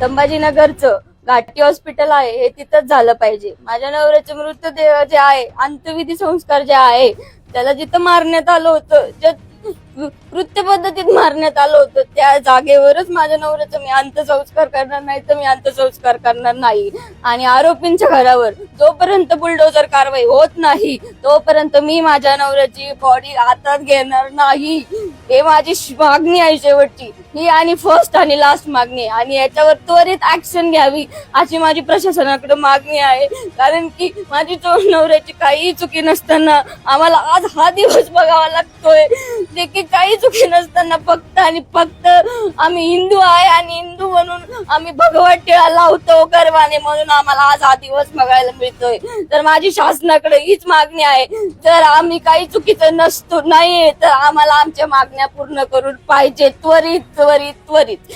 संभाजीनगरचं घाटी hospital आहे हे तिथंच झालं पाहिजे. माझ्या नवऱ्याचे मृतदेह जे आहे, अंत्यविधी संस्कार जे आहे, त्याला जिथं मारण्यात आलं होतं, ज्या कृत्य पद्धतीत मारण्यात आलं होतं, त्या जागेवरच माझ्या नवऱ्याचं मी अंत्यसंस्कार करणार नाही तर मी अंत्यसंस्कार करणार नाही. आणि आरोपींच्या घरावर जोपर्यंत बुलडोजर कारवाई होत नाही तोपर्यंत मी माझ्या नवऱ्याची बॉडी हातात घेणार नाही. हे माझी मागणी आहे शेवटची, ही आणि फर्स्ट आणि लास्ट मागणी आहे. आणि याच्यावर त्वरित ऍक्शन घ्यावी अशी माझी प्रशासनाकडे मागणी आहे. कारण की माझी नवऱ्याची काही चुकी नसताना आम्हाला आज हा दिवस बघावा लागतोय, जे की काही चुकी नसताना फक्त आणि फक्त आम्ही हिंदू आहे आणि हिंदू म्हणून आम्ही भगवत टिळा लावतो गर्वाने, म्हणून आम्हाला आज हा दिवस बघायला मिळतोय. तर माझी शासनाकडे हीच मागणी आहे, जर आम्ही काही चुकीचं नसतो नाहीये तर आम्हाला आमच्या मागण्या पूर्ण करून पाहिजे, त्वरित त्वरित त्वरित.